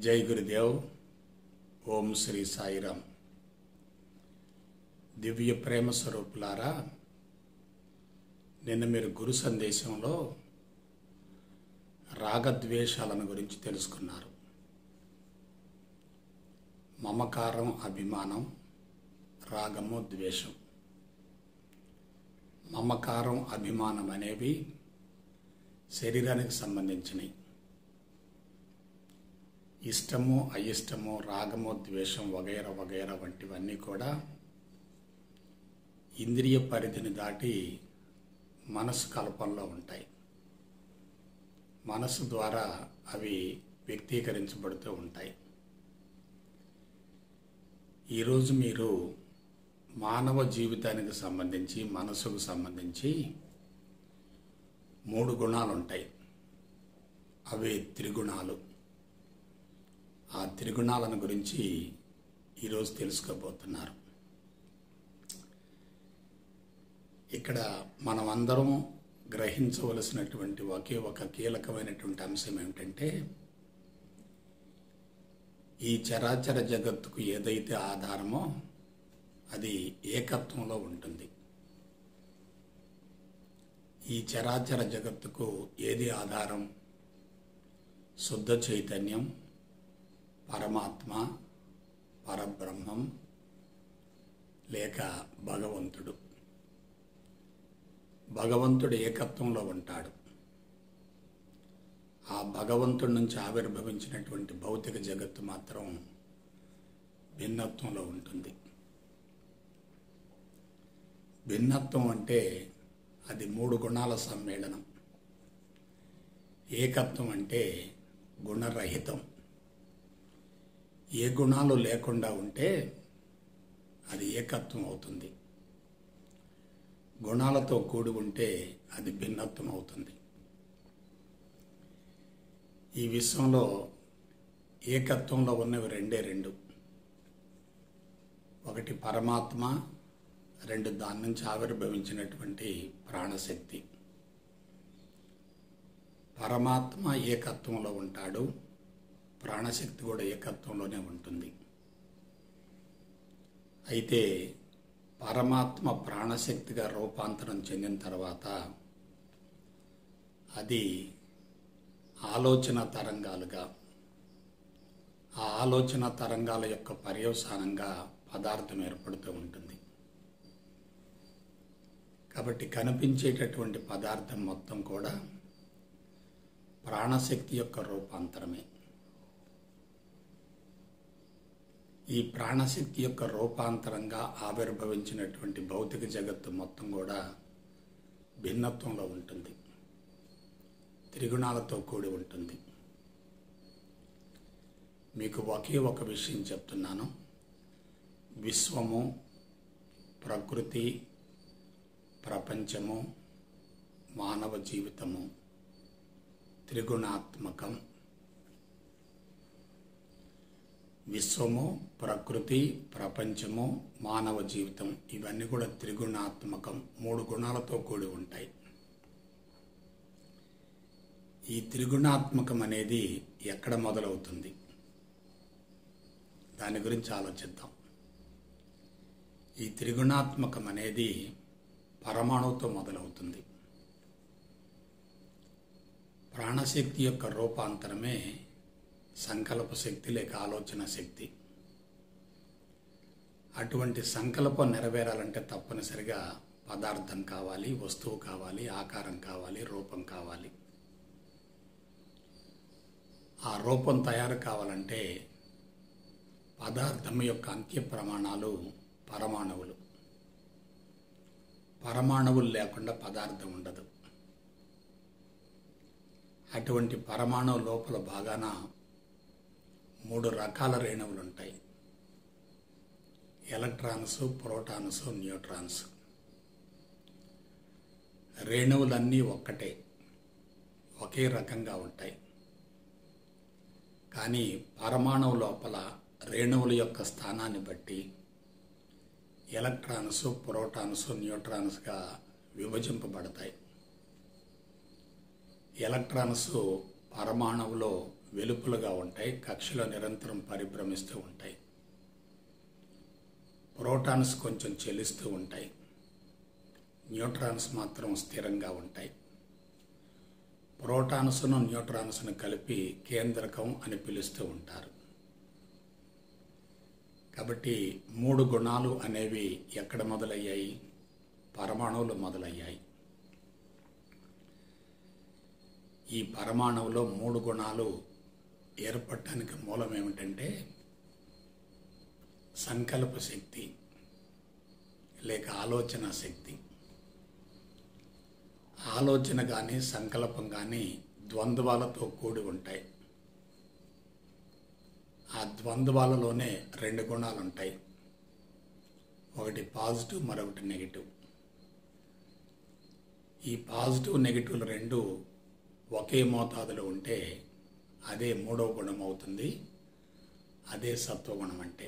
జై గురుదేవ్. ఓం శ్రీ సాయిరామ్. దివ్య ప్రేమ స్వరూపులారా, నిన్న మీరు గురు సందేశంలో రాగద్వేషాలను గురించి తెలుసుకున్నారు. మమకారం, అభిమానం, రాగము, ద్వేషం. మమకారం, అభిమానం అనేవి శరీరానికి సంబంధించినవి. ఇష్టము, అయిష్టము, రాగము, ద్వేషం వగైరా వగైరా వంటివన్నీ కూడా ఇంద్రియ పరిధిని దాటి మనసు కల్పనలో ఉంటాయి. మనసు ద్వారా అవి వ్యక్తీకరించబడుతూ ఉంటాయి. ఈరోజు మీరు మానవ జీవితానికి సంబంధించి, మనసుకు సంబంధించి 3 గుణాలు ఉంటాయి. అవి త్రిగుణాలు. ఆ త్రిగుణాలను గురించి ఈరోజు తెలుసుకోబోతున్నారు. ఇక్కడ మనమందరం గ్రహించవలసినటువంటి ఒకే ఒక కీలకమైనటువంటి అంశం ఏమిటంటే, ఈ చరాచర జగత్తుకు ఏదైతే ఆధారమో అది ఏకత్వంలో ఉంటుంది. ఈ చరాచర జగత్తుకు ఏది ఆధారం? శుద్ధ చైతన్యం, పరమాత్మ, పరబ్రహ్మం లేక భగవంతుడు. భగవంతుడు ఏకత్వంలో ఉంటాడు. ఆ భగవంతుడి నుంచి ఆవిర్భవించినటువంటి భౌతిక జగత్తు మాత్రం భిన్నత్వంలో ఉంటుంది. భిన్నత్వం అంటే అది 3 గుణాల సమ్మేళనం. ఏకత్వం అంటే గుణరహితం. ఏ గుణాలు లేకుండా ఉంటే అది ఏకత్వం అవుతుంది. గుణాలతో కూడి ఉంటే అది భిన్నత్వం అవుతుంది. ఈ విశ్వంలో ఏకత్వంలో ఉన్నవి రెండు. ఒకటి పరమాత్మ, 2 దాని నుంచి ఆవిర్భవించినటువంటి ప్రాణశక్తి. పరమాత్మ ఏకత్వంలో ఉంటాడు, ప్రాణశక్తి కూడా ఏకత్వంలోనే ఉంటుంది. అయితే పరమాత్మ ప్రాణశక్తిగా రూపాంతరం చెందిన తర్వాత అది ఆలోచన తరంగాలుగా, ఆ ఆలోచన తరంగాల యొక్క పర్యవసానంగా పదార్థం ఏర్పడుతూ ఉంటుంది. కాబట్టి కనిపించేటటువంటి పదార్థం మొత్తం కూడా ప్రాణశక్తి యొక్క రూపాంతరమే. ఈ ప్రాణశక్తి యొక్క రూపాంతరంగా ఆవిర్భవించినటువంటి భౌతిక జగత్తు మొత్తం కూడా భిన్నత్వంలో ఉంటుంది, త్రిగుణాలతో కూడి ఉంటుంది. మీకు ఒకే ఒక విషయం చెప్తున్నాను. విశ్వము, ప్రకృతి, ప్రపంచము, మానవ జీవితము త్రిగుణాత్మకం. విశ్వము, ప్రకృతి, ప్రపంచము, మానవ జీవితం ఇవన్నీ కూడా త్రిగుణాత్మకం. 3 గుణాలతో కూడి ఉంటాయి. ఈ త్రిగుణాత్మకం అనేది ఎక్కడ మొదలవుతుంది? దాని గురించి ఆలోచిద్దాం. ఈ త్రిగుణాత్మకం అనేది పరమాణువుతో మొదలవుతుంది. ప్రాణశక్తి యొక్క రూపాంతరమే సంకల్ప శక్తి లేక ఆలోచన శక్తి. అటువంటి సంకల్పం నెరవేరాలంటే తప్పనిసరిగా పదార్థం కావాలి, వస్తువు కావాలి, ఆకారం కావాలి, రూపం కావాలి. ఆ రూపం తయారు కావాలంటే పదార్థం యొక్క అంత్య ప్రమాణాలు పరమాణువులు. పరమాణువులు లేకుండా పదార్థం ఉండదు. అటువంటి పరమాణువు లోపల భాగాన 3 రకాల రేణువులు ఉంటాయి. Electrons, protons, neutrons. రేణువులన్నీ ఒక్కటే, ఒకే రకంగా ఉంటాయి. కానీ పరమాణువు లోపల రేణువుల యొక్క స్థానాన్ని బట్టి ఎలక్ట్రాన్స్, ప్రోటాన్స్, న్యూట్రాన్స్గా విభజింపబడతాయి. ఎలక్ట్రాన్స్ పరమాణువులో వెలుపలుగా ఉంటాయి, కక్షలో నిరంతరం పరిభ్రమిస్తూ ఉంటాయి. ప్రోటాన్స్ కొంచెం చెలిస్తూ ఉంటాయి, న్యూట్రాన్స్ మాత్రం స్థిరంగా ఉంటాయి. ప్రోటాన్స్ను న్యూట్రాన్స్ను కలిపి కేంద్రకం అని పిలుస్తూ ఉంటారు. కాబట్టి 3 గుణాలు అనేవి ఎక్కడ మొదలయ్యాయి? పరమాణువులు మొదలయ్యాయి. ఈ పరమాణువులో 3 గుణాలు ఏర్పడటానికి మూలం ఏమిటంటే సంకల్ప శక్తి లేక ఆలోచన శక్తి. ఆలోచన కానీ సంకల్పం కానీ ద్వంద్వాలతో కూడి ఉంటాయి. ఆ ద్వంద్వాలలోనే 2 గుణాలు ఉంటాయి, ఒకటి పాజిటివ్, మరొకటి నెగిటివ్. ఈ పాజిటివ్ నెగిటివ్లు రెండు ఒకే మోతాదులో ఉంటే అదే 3వ గుణం అవుతుంది, అదే సత్వగుణం అంటే.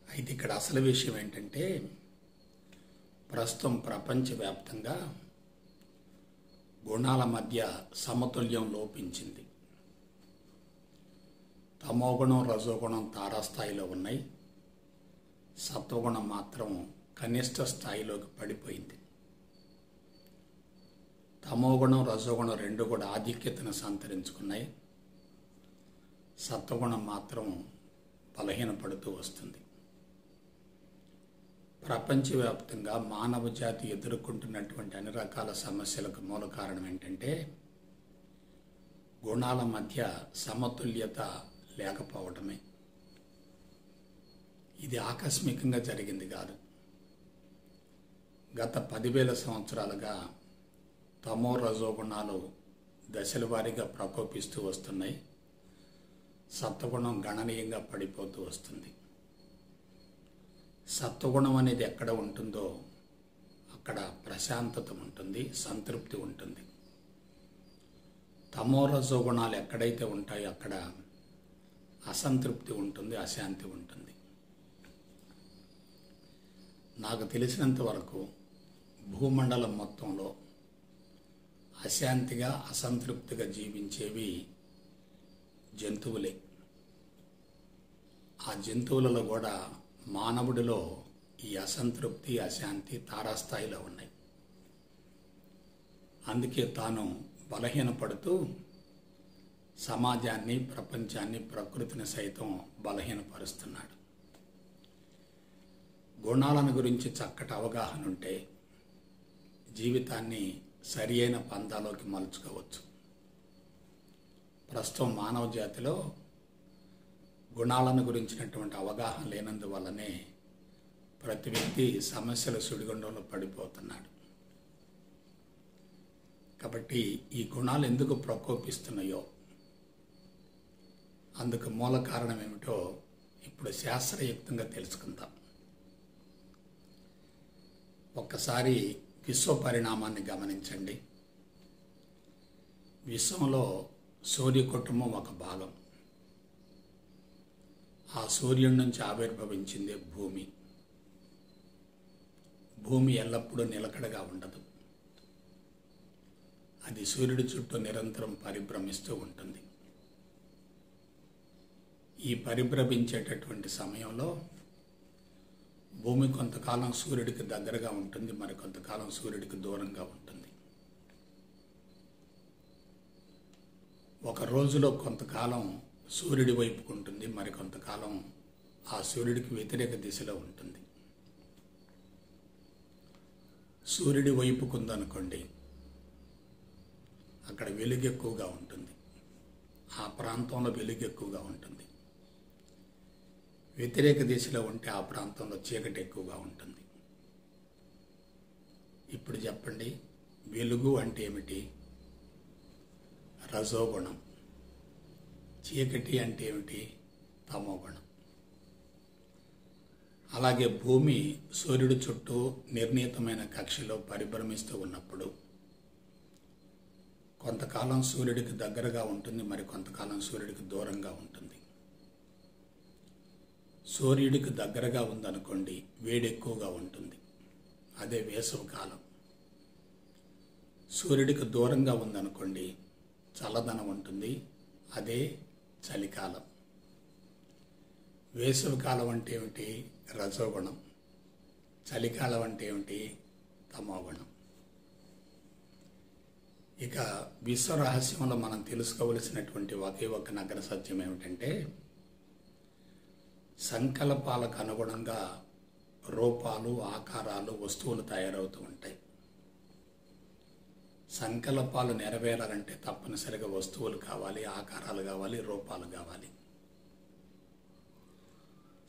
అయితే ఇక్కడ అసలు విషయం ఏంటంటే ప్రస్తుతం ప్రపంచవ్యాప్తంగా గుణాల మధ్య సమతుల్యం లోపించింది. తమోగుణం, రజోగుణం తారాస్థాయిలో ఉన్నాయి, సత్వగుణం మాత్రం కనిష్ట స్థాయిలోకి పడిపోయింది. తమోగుణం, రజోగుణం రెండు కూడా ఆధిక్యతను సంతరించుకున్నాయి, సత్వగుణం మాత్రం బలహీనపడుతూ వస్తుంది. ప్రపంచవ్యాప్తంగా మానవ జాతి ఎదుర్కొంటున్నటువంటి అన్ని రకాల సమస్యలకు మూల కారణం ఏంటంటే గుణాల మధ్య సమతుల్యత లేకపోవడమే. ఇది ఆకస్మికంగా జరిగింది కాదు. గత 10,000 సంవత్సరాలుగా తమో రజోగుణాలు దశల వారీగా ప్రకోపిస్తూ వస్తున్నాయి, సత్వగుణం గణనీయంగా పడిపోతూ వస్తుంది. సత్వగుణం అనేది ఎక్కడ ఉంటుందో అక్కడ ప్రశాంతత ఉంటుంది, సంతృప్తి ఉంటుంది. తమో రజోగుణాలు ఎక్కడైతే ఉంటాయో అక్కడ అసంతృప్తి ఉంటుంది, అశాంతి ఉంటుంది. నాకు తెలిసినంత వరకు భూమండలం మొత్తంలో అశాంతిగా, అసంతృప్తిగా జీవించేవి జంతువులే. ఆ జంతువులలో కూడా మానవుడిలో ఈ అసంతృప్తి, అశాంతి తారాస్థాయిలో ఉన్నాయి. అందుకే తాను బలహీనపడుతూ సమాజాన్ని, ప్రపంచాన్ని, ప్రకృతిని సైతం బలహీనపరుస్తున్నాడు. గుణాలను గురించి చక్కటి అవగాహన ఉంటే జీవితాన్ని సరి అయిన పందాలోకి మలుచుకోవచ్చు. ప్రస్తుతం మానవ జాతిలో గుణాలను గురించినటువంటి అవగాహన లేనందువల్లనే ప్రతి వ్యక్తి సమస్యల సుడిగుండంలో పడిపోతున్నాడు. కాబట్టి ఈ గుణాలు ఎందుకు ప్రకోపిస్తున్నాయో, అందుకు మూల కారణం ఏమిటో ఇప్పుడు శాస్త్రయుక్తంగా తెలుసుకుందాం. ఒక్కసారి విశ్వ పరిణామాన్ని గమనించండి. విశ్వంలో సూర్య కుటుంబం ఒక భాగం. ఆ సూర్యుడి నుంచి ఆవిర్భవించిందే భూమి. భూమి ఎల్లప్పుడూ నిలకడగా ఉండదు, అది సూర్యుడి చుట్టూ నిరంతరం పరిభ్రమిస్తూ ఉంటుంది. ఈ పరిభ్రమించేటటువంటి సమయంలో భూమి కొంతకాలం సూర్యుడికి దగ్గరగా ఉంటుంది, మరి కొంతకాలం సూర్యుడికి దూరంగా ఉంటుంది. ఒక రోజులో కొంతకాలం సూర్యుడి వైపుకు ఉంటుంది, మరి కొంతకాలం ఆ సూర్యుడికి వ్యతిరేక దిశలో ఉంటుంది. సూర్యుడి వైపుకు ఉందనుకోండి, అక్కడ వెలుగు ఎక్కువగా ఉంటుంది, ఆ ప్రాంతంలో వెలుగు ఎక్కువగా ఉంటుంది. వ్యతిరేక దిశలో ఉంటే ఆ ప్రాంతంలో చీకటి ఎక్కువగా ఉంటుంది. ఇప్పుడు చెప్పండి, వెలుగు అంటే ఏమిటి? రజోగుణం. చీకటి అంటే ఏమిటి? తమోగుణం. అలాగే భూమి సూర్యుడి చుట్టూ నిర్ణీతమైన కక్షలో పరిభ్రమిస్తూ ఉన్నప్పుడు కొంతకాలం సూర్యుడికి దగ్గరగా ఉంటుంది, మరి కొంతకాలం సూర్యుడికి దూరంగా ఉంటుంది. సూర్యుడికి దగ్గరగా ఉందనుకోండి, వేడి ఎక్కువగా ఉంటుంది, అదే వేసవి కాలం. సూర్యుడికి దూరంగా ఉందనుకోండి, చల్లదనం ఉంటుంది, అదే చలికాలం. వేసవికాలం అంటే ఏమిటి? రజోగుణం. చలికాలం అంటే ఏమిటి? తమోగుణం. ఇక విశ్వరహస్యంలో మనం తెలుసుకోవలసినటువంటి ఒకే ఒక నగర సత్యం ఏమిటంటే, సంకల్పాలకు అనుగుణంగా రూపాలు, ఆకారాలు, వస్తువులు తయారవుతూ ఉంటాయి. సంకల్పాలు నెరవేరాలంటే తప్పనిసరిగా వస్తువులు కావాలి, ఆకారాలు కావాలి, రూపాలు కావాలి.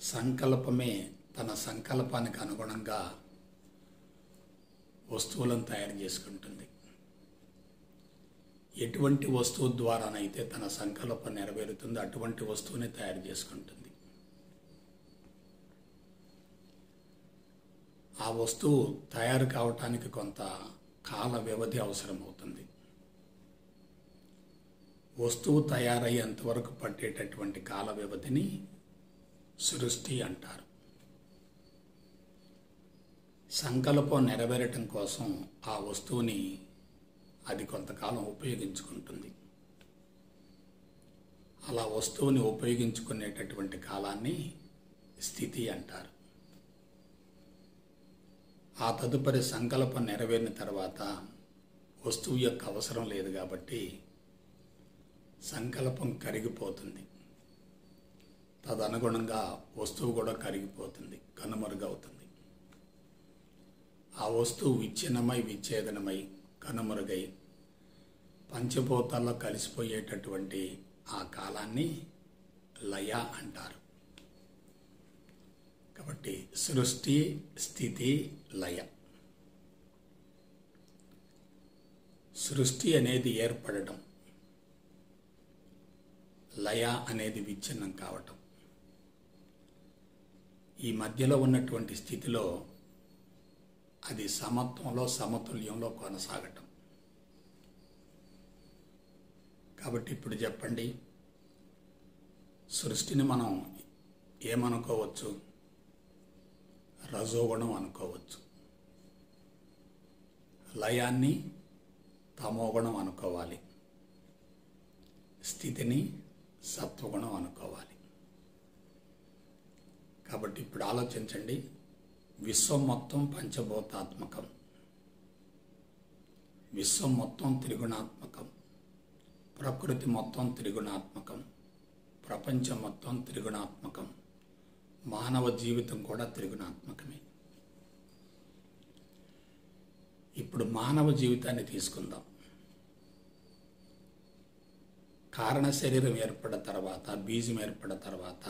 సంకల్పమే తన సంకల్పానికి అనుగుణంగా వస్తువులను తయారు చేసుకుంటుంది. ఎటువంటి వస్తువు ద్వారానైతే తన సంకల్పం నెరవేరుతుందో అటువంటి వస్తువుని తయారు చేసుకుంటుంది. ఆ వస్తువు తయారు కావటానికి కొంత కాల వ్యవధి అవసరమవుతుంది. వస్తువు తయారయ్యేంత వరకు పట్టేటటువంటి కాల వ్యవధిని సృష్టి అంటారు. సంకల్పం నెరవేరటం కోసం ఆ వస్తువుని అది కొంతకాలం ఉపయోగించుకుంటుంది. అలా వస్తువుని ఉపయోగించుకునేటటువంటి కాలాన్ని స్థితి అంటారు. ఆ తదుపరి సంకల్పం నెరవేరిన తర్వాత వస్తువు యొక్క అవసరం లేదు కాబట్టి సంకల్పం కరిగిపోతుంది. తదనుగుణంగా వస్తువు కూడా కరిగిపోతుంది, కనుమరుగవుతుంది. ఆ వస్తువు విచ్ఛిన్నమై, విచ్ఛేదనమై, కనుమరుగై పంచభూతాల్లో కలిసిపోయేటటువంటి ఆ కాలాన్ని లయ అంటారు. కాబట్టి సృష్టి, స్థితి, లయ. సృష్టి అనేది ఏర్పడటం, లయ అనేది విచ్ఛిన్నం కావటం. ఈ మధ్యలో ఉన్నటువంటి స్థితిలో అది సమత్వంలో, సమతుల్యంలో కొనసాగటం. కాబట్టి ఇప్పుడు చెప్పండి, సృష్టిని మనం ఏమనుకోవచ్చు? రజోగుణం అనుకోవచ్చు. లయాన్ని తమోగుణం అనుకోవాలి. స్థితిని సత్వగుణం అనుకోవాలి. కాబట్టి ఇప్పుడు ఆలోచించండి. విశ్వం మొత్తం పంచభూతాత్మకం, విశ్వం మొత్తం త్రిగుణాత్మకం, ప్రకృతి మొత్తం త్రిగుణాత్మకం, ప్రపంచం మొత్తం త్రిగుణాత్మకం, మానవ జీవితం కూడా త్రిగుణాత్మకమే. ఇప్పుడు మానవ జీవితాన్ని తీసుకుందాం. కారణ శరీరం ఏర్పడిన తర్వాత, బీజం ఏర్పడిన తర్వాత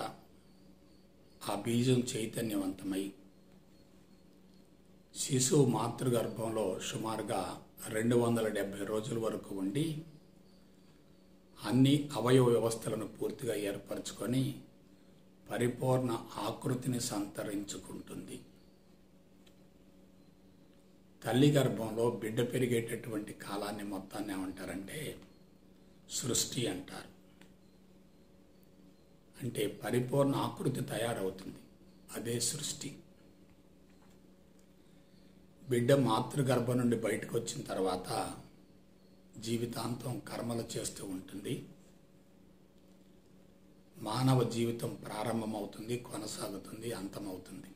ఆ బీజం చైతన్యవంతమై శిశువు మాతృగర్భంలో సుమారుగా 270 రోజుల వరకు ఉండి అన్ని అవయవ వ్యవస్థలను పూర్తిగా ఏర్పరచుకొని పరిపూర్ణ ఆకృతిని సంతరించుకుంటుంది. తల్లి గర్భంలో బిడ్డ పెరిగేటటువంటి కాలాన్ని మొత్తాన్ని ఏమంటారంటే సృష్టి అంటారు. అంటే పరిపూర్ణ ఆకృతి తయారవుతుంది, అదే సృష్టి. బిడ్డ మాతృగర్భం నుండి బయటకు వచ్చిన తర్వాత జీవితాంతం కర్మలు చేస్తూ ఉంటుంది. మానవ జీవితం ప్రారంభమవుతుంది, కొనసాగుతుంది, అంతమవుతుంది.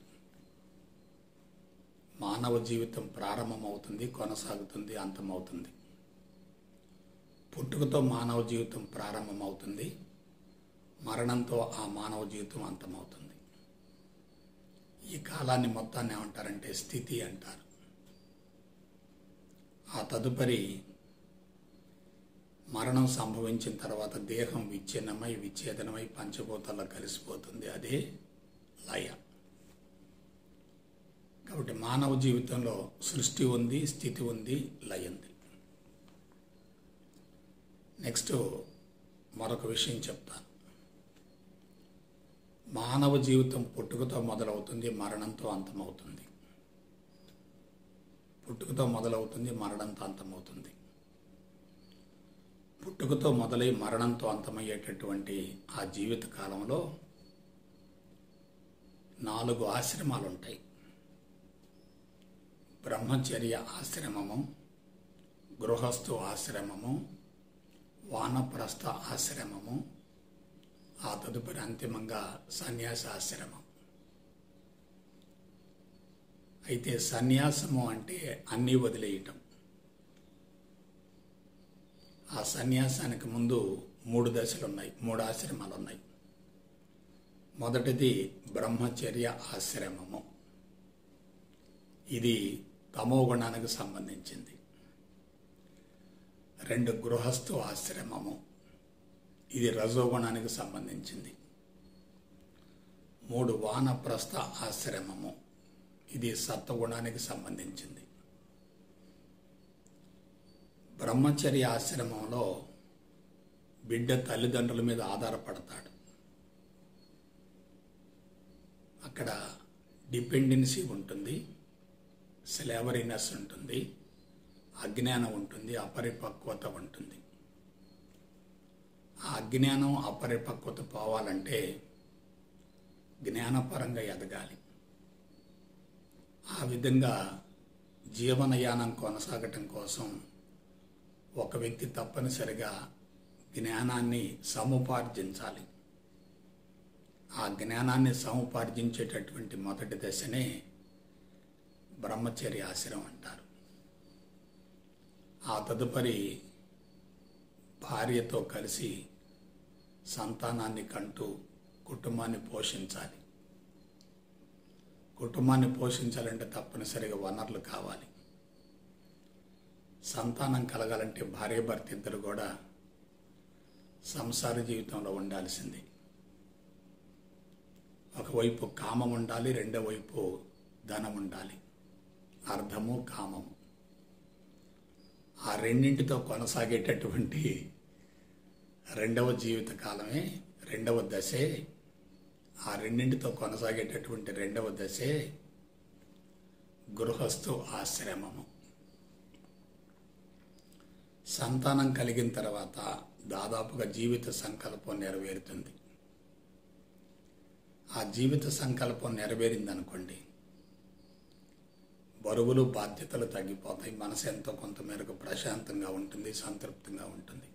మానవ జీవితం ప్రారంభమవుతుంది, కొనసాగుతుంది, అంతమవుతుంది. పుట్టుకతో మానవ జీవితం ప్రారంభమవుతుంది, మరణంతో ఆ మానవ జీవితం అంతమవుతుంది. ఈ కాలాన్ని మొత్తాన్ని ఏమంటారంటే స్థితి అంటారు. ఆ తదుపరి మరణం సంభవించిన తర్వాత దేహం విచ్ఛిన్నమై, విచ్ఛేదనమై పంచభూతాల్లో కలిసిపోతుంది, అదే లయ. కాబట్టి మానవ జీవితంలో సృష్టి ఉంది, స్థితి ఉంది, లయ ఉంది. నెక్స్ట్ మరొక విషయం చెప్తాను. మానవ జీవితం పుట్టుకతో మొదలవుతుంది, మరణంతో అంతమవుతుంది. పుట్టుకతో మొదలవుతుంది, మరణంతో అంతమవుతుంది. పుట్టుకతో మొదలై మరణంతో అంతమయ్యేటటువంటి ఆ జీవిత కాలంలో 4 ఆశ్రమాలు ఉంటాయి. బ్రహ్మచర్య ఆశ్రమము, గృహస్థు ఆశ్రమము, వానప్రస్థ ఆశ్రమము, ఆ తదుపరి అంతిమంగా సన్యాస ఆశ్రమం. అయితే సన్యాసము అంటే అన్నీ వదిలేయటం. ఆ సన్యాసానికి ముందు 3 దశలు ఉన్నాయి, 3 ఆశ్రమాలు ఉన్నాయి. మొదటిది బ్రహ్మచర్య ఆశ్రమము. ఇది తమో గుణానికి సంబంధించింది. 2 గృహస్థు ఆశ్రమము. ఇది రజోగుణానికి సంబంధించింది. 3 వానప్రస్థ ఆశ్రమము. ఇది సత్వగుణానికి సంబంధించింది. బ్రహ్మచర్య ఆశ్రమంలో బిడ్డ తల్లిదండ్రుల మీద ఆధారపడతాడు. అక్కడ డిపెండెన్సీ ఉంటుంది, స్లేవరీనెస్ ఉంటుంది, అజ్ఞానం ఉంటుంది, అపరిపక్వత ఉంటుంది. ఆ అజ్ఞానం అపరిపక్వత పోవాలంటే జ్ఞానపరంగా ఎదగాలి. ఆ విధంగా జీవనయానం కొనసాగటం కోసం ఒక వ్యక్తి తప్పనిసరిగా జ్ఞానాన్ని సముపార్జించాలి. ఆ జ్ఞానాన్ని సముపార్జించేటటువంటి మొదటి దశనే బ్రహ్మచర్య ఆశ్రమం అంటారు. ఆ తదుపరి భార్యతో కలిసి సంతానాన్ని కంటూ కుటుంబాన్ని పోషించాలి. కుటుంబాన్ని పోషించాలంటే తప్పనిసరిగా వనరులు కావాలి. సంతానం కలగాలంటే భార్యాభర్త ఇద్దరు కూడా సంసార జీవితంలో ఉండాల్సింది. ఒకవైపు కామం ఉండాలి, రెండో వైపు ధనం ఉండాలి. అర్థము, కామము. ఆ రెండింటితో కొనసాగేటటువంటి రెండవ జీవిత కాలమే, రెండవ దశే, ఆ రెండింటితో కొనసాగేటటువంటి రెండవ దశే గృహస్థు ఆశ్రమము. సంతానం కలిగిన తర్వాత దాదాపుగా జీవిత సంకల్పం నెరవేరుతుంది. ఆ జీవిత సంకల్పం నెరవేరిందనుకోండి, బరువులు బాధ్యతలు తగ్గిపోతాయి. మనసు ఎంతో కొంతమేరకు ప్రశాంతంగా ఉంటుంది, సంతృప్తిగా ఉంటుంది.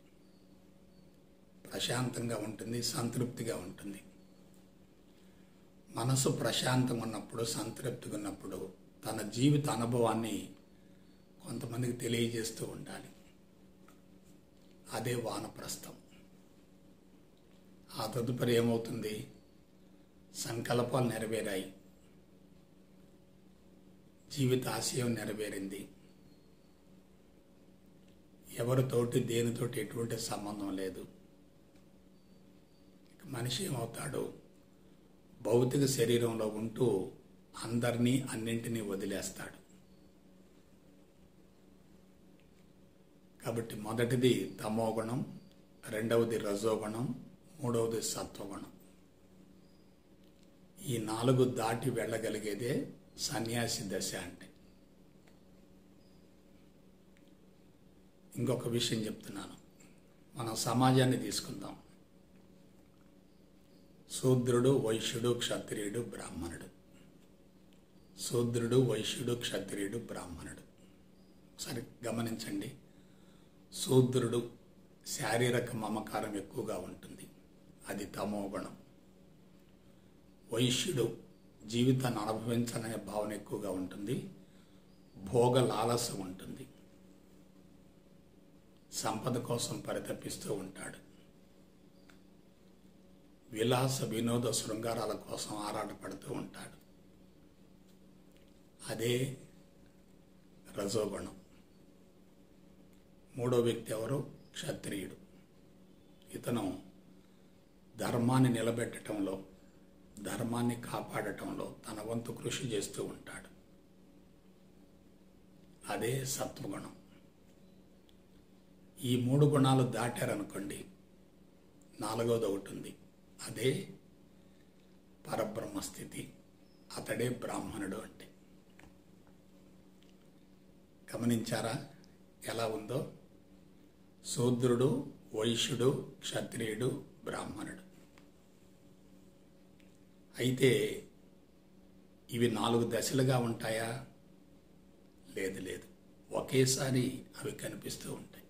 ప్రశాంతంగా ఉంటుంది, సంతృప్తిగా ఉంటుంది. మనసు ప్రశాంతంగా ఉన్నప్పుడు, సంతృప్తిగా ఉన్నప్పుడు తన జీవిత అనుభవాన్ని కొంతమందికి తెలియజేస్తూ ఉండాలి. అదే వానప్రస్థం. ఆ తదుపరి ఏమవుతుంది? సంకల్పాలు నెరవేరాయి, జీవిత ఆశయం నెరవేరింది. ఎవరితోటి దేనితోటి ఎటువంటి సంబంధం లేదు. మనిషి ఏమవుతాడు? భౌతిక శరీరంలో ఉంటూ అందరినీ అన్నింటినీ వదిలేస్తాడు. కాబట్టి మొదటిది తమోగుణం, రెండవది రజోగుణం, మూడవది సత్వగుణం. ఈ 4 దాటి వెళ్ళగలిగేదే సన్యాసి దశ అంటే. ఇంకొక విషయం చెప్తున్నాను. మనం సమాజాన్ని తీసుకుందాం. శూద్రుడు, వైశ్యుడు, క్షత్రియుడు, బ్రాహ్మణుడు. శూద్రుడు, వైశ్యుడు, క్షత్రియుడు, బ్రాహ్మణుడు. ఒకసారి గమనించండి. శూద్రుడు శారీరక మమకారం ఎక్కువగా ఉంటుంది, అది తమోగుణం. వైశ్యుడు జీవితాన్ని అనుభవించాలనే భావన ఎక్కువగా ఉంటుంది, భోగ లాలస ఉంటుంది, సంపద కోసం పరితపిస్తూ ఉంటాడు, విలాస వినోద శృంగారాల కోసం ఆరాటపడుతూ ఉంటాడు. అదే రజోగుణం. మూడో వ్యక్తి ఎవరు? క్షత్రియుడు. ఇతను ధర్మాన్ని నిలబెట్టడంలో, ధర్మాన్ని కాపాడటంలో తన వంతు కృషి చేస్తూ ఉంటాడు. అదే సత్వగుణం. ఈ 3 గుణాలు దాటారనుకోండి, 4వది ఒకటి ఉంది. అదే పరబ్రహ్మస్థితి. అతడే బ్రాహ్మణుడు అంటే. గమనించారా ఎలా ఉందో? శూద్రుడు, వైశ్యుడు, క్షత్రియుడు, బ్రాహ్మణుడు. అయితే ఇవి 4 దశలుగా ఉంటాయా? లేదు. ఒకేసారి అవి కనిపిస్తూ ఉంటాయి.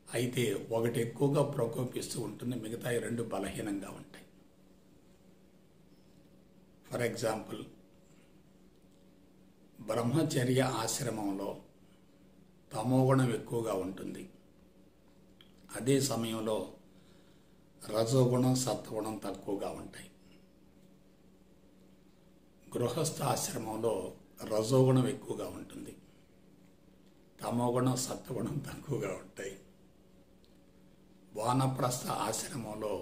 అయితే ఒకటి ఎక్కువగా ప్రకోపిస్తూ ఉంటుంది, మిగతా రెండు బలహీనంగా ఉంటాయి. ఫర్ ఎగ్జాంపుల్, బ్రహ్మచర్య ఆశ్రమంలో తమోగుణం ఎక్కువగా ఉంటుంది. అదే సమయంలో రజోగుణం సత్వగుణం తక్కువగా ఉంటాయి. గృహస్థ ఆశ్రమంలో రజోగుణం ఎక్కువగా ఉంటుంది, తమోగుణం సత్వగుణం తక్కువగా ఉంటాయి. వానప్రస్థ ఆశ్రమంలో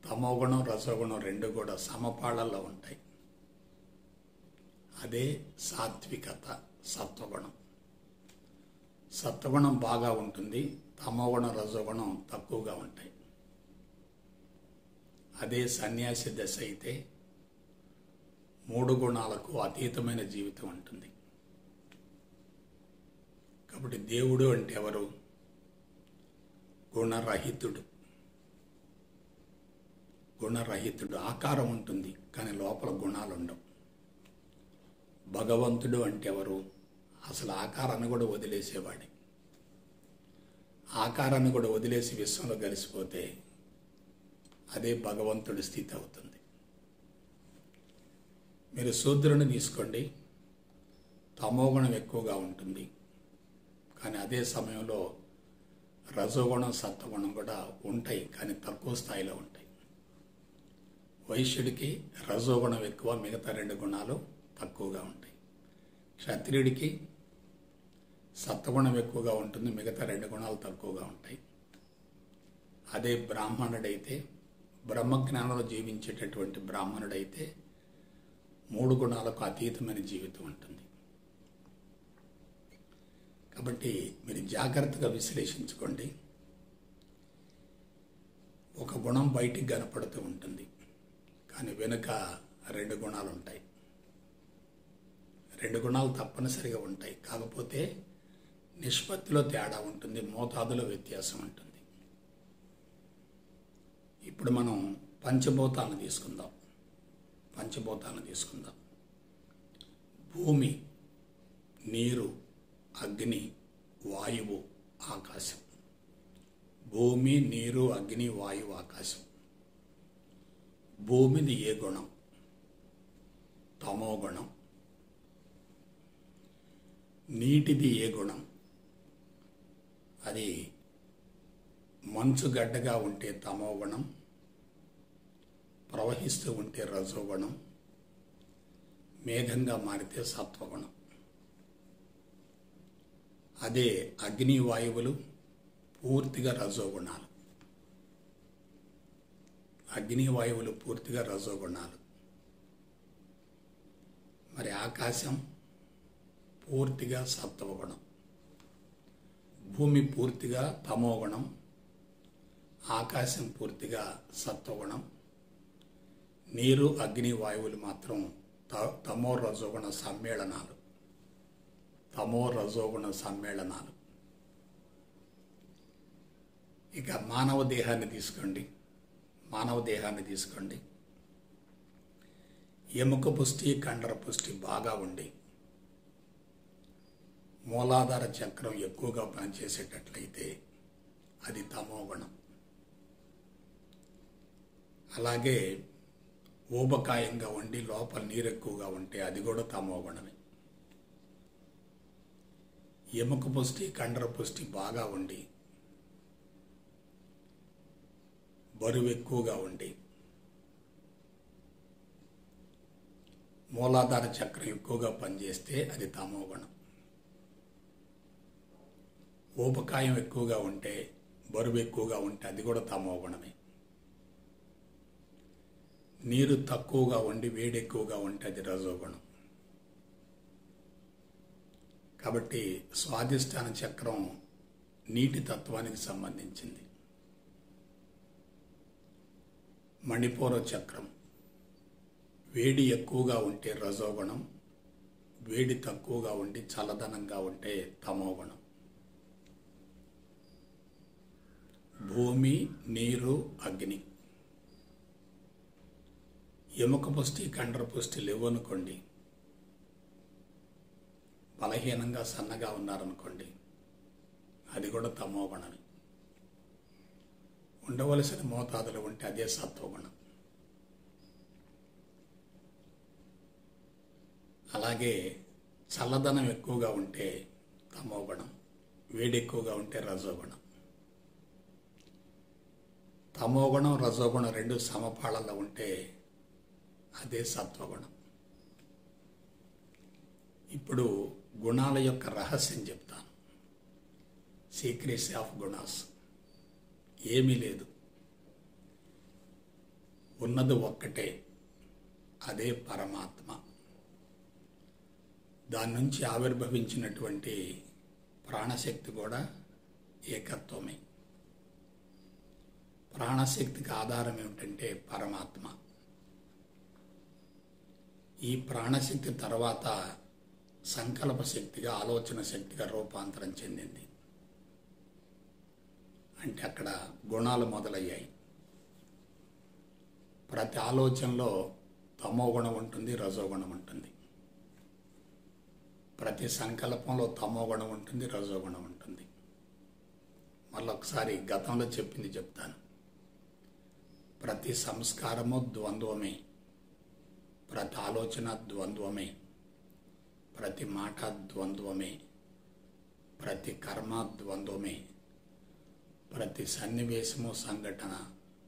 తమోగుణం రజోగుణం రెండు కూడా సమపాళల్లో ఉంటాయి. అదే సాత్వికత, సత్వగుణం. సత్వగుణం బాగా ఉంటుంది, తమోగుణం రజోగుణం తక్కువగా ఉంటాయి. అదే సన్యాసి దశ అయితే 3 గుణాలకు అతీతమైన జీవితం ఉంటుంది. కాబట్టి దేవుడు అంటే ఎవరు? గుణరహితుడు. గుణరహితుడు. ఆకారం ఉంటుంది కానీ లోపల గుణాలు ఉండవు. భగవంతుడు అంటే ఎవరు? అసలు ఆకారాన్ని కూడా వదిలేసేవాడే. ఆకారాన్ని కూడా వదిలేసి విశ్వంలో కలిసిపోతే అదే భగవంతుడి స్థితి అవుతుంది. మీరు శూద్రుని తీసుకోండి, తమోగుణం ఎక్కువగా ఉంటుంది, కానీ అదే సమయంలో రజోగుణం సత్వగుణం కూడా ఉంటాయి, కానీ తక్కువ స్థాయిలో ఉంటాయి. వైశ్యుడికి రజోగుణం ఎక్కువ, మిగతా 2 గుణాలు తక్కువగా ఉంటాయి. క్షత్రియుడికి సత్వగుణం ఎక్కువగా ఉంటుంది, మిగతా 2 గుణాలు తక్కువగా ఉంటాయి. అదే బ్రాహ్మణుడైతే, బ్రహ్మజ్ఞానంలో జీవించేటటువంటి బ్రాహ్మణుడైతే 3 గుణాలకు అతీతమైన జీవితం ఉంటుంది. కాబట్టి మీరు జాగ్రత్తగా విశ్లేషించుకోండి. ఒక గుణం బయటికి కనపడుతూ ఉంటుంది, కానీ వెనుక 2 గుణాలు ఉంటాయి. 2 గుణాలు తప్పనిసరిగా ఉంటాయి, కాకపోతే నిష్పత్తిలో తేడా ఉంటుంది, మోతాదులో వ్యత్యాసం ఉంటుంది. ఇప్పుడు మనం పంచభూతాలను తీసుకుందాం. భూమి, నీరు, అగ్ని, వాయువు, ఆకాశం. భూమి, నీరు, అగ్ని, వాయువు, ఆకాశం. భూమిది ఏ గుణం? తమో గుణం. నీటిది ఏ గుణం? అది మంచుగడ్డగా ఉంటే తమో గుణం, ప్రవహిస్తూ ఉంటే రజోగుణం, మేఘంగా మారితే సత్వగుణం. అదే అగ్ని వాయువులు పూర్తిగా రజోగుణాలు. మరి ఆకాశం పూర్తిగా సత్వగుణం, భూమి పూర్తిగా తమోగుణం, ఆకాశం పూర్తిగా సత్వగుణం, నీరు, అగ్ని, వాయువులు మాత్రం తమో రజోగుణ సమ్మేళనాలు. ఇక మానవ దేహాన్ని తీసుకోండి. ఎముక పుష్టి, కండర పుష్టి బాగా ఉండి మూలాధార చక్రం ఎక్కువగా పనిచేసేటట్లయితే అది తమోగుణం. అలాగే ఊబకాయంగా ఉండి లోపల నీరు ఎక్కువగా ఉంటే అది కూడా తమోగుణమే. ఎముక పుష్టి, కండర పుష్టి బాగా ఉండి బరువు ఎక్కువగా ఉండి మూలాధార చక్రం ఎక్కువగా పనిచేస్తే అది తమోగుణం. ఊబకాయం ఎక్కువగా ఉంటే, బరువు ఎక్కువగా ఉంటే అది కూడా తమోగుణమే. నీరు తక్కువగా ఉండి వేడి ఎక్కువగా ఉంటే అది రజోగుణం. కాబట్టి స్వాధిష్టాన చక్రం నీటి తత్వానికి సంబంధించింది. మణిపూర చక్రం వేడి ఎక్కువగా ఉంటే రజోగుణం, వేడి తక్కువగా ఉండి చల్లదనంగా ఉంటే తమోగుణం. భూమి, నీరు, అగ్ని. ఎముక పుష్టి, కండర పుష్టి లేవనుకోండి, బలహీనంగా సన్నగా ఉన్నారనుకోండి, అది కూడా తమోగుణమే. ఉండవలసిన మోతాదులు ఉంటే అదే సత్వగుణం. అలాగే చల్లదనం ఎక్కువగా ఉంటే తమోగుణం, వేడి ఎక్కువగా ఉంటే రజోగుణం. తమోగుణం రజోగుణం రెండు సమపాళల్లో ఉంటే అదే సత్వగుణం. ఇప్పుడు గుణాల యొక్క రహస్యం చెప్తాను. Secrecy of gunas. ఏమీ లేదు, ఉన్నది ఒక్కటే, అదే పరమాత్మ. దాని నుంచి ఆవిర్భవించినటువంటి ప్రాణశక్తి కూడా ఏకత్వమే. ప్రాణశక్తికి ఆధారం ఏమిటంటే పరమాత్మ. ఈ ప్రాణశక్తి తర్వాత సంకల్ప శక్తిగా, ఆలోచన శక్తిగా రూపాంతరం చెందింది. అంటే అక్కడ గుణాలు మొదలయ్యాయి. ప్రతి ఆలోచనలో తమోగుణం ఉంటుంది, రజోగుణం ఉంటుంది. ప్రతి సంకల్పంలో తమోగుణం ఉంటుంది, రజోగుణం ఉంటుంది. మళ్ళొకసారి గతంలో చెప్పింది చెప్తాను. ప్రతి సంస్కారము ద్వంద్వమే, ప్రతి ఆలోచన ద్వంద్వమే, ప్రతి మాట ద్వంద్వమే, ప్రతి కర్మ ద్వంద్వమే, ప్రతి సన్నివేశము సంఘటన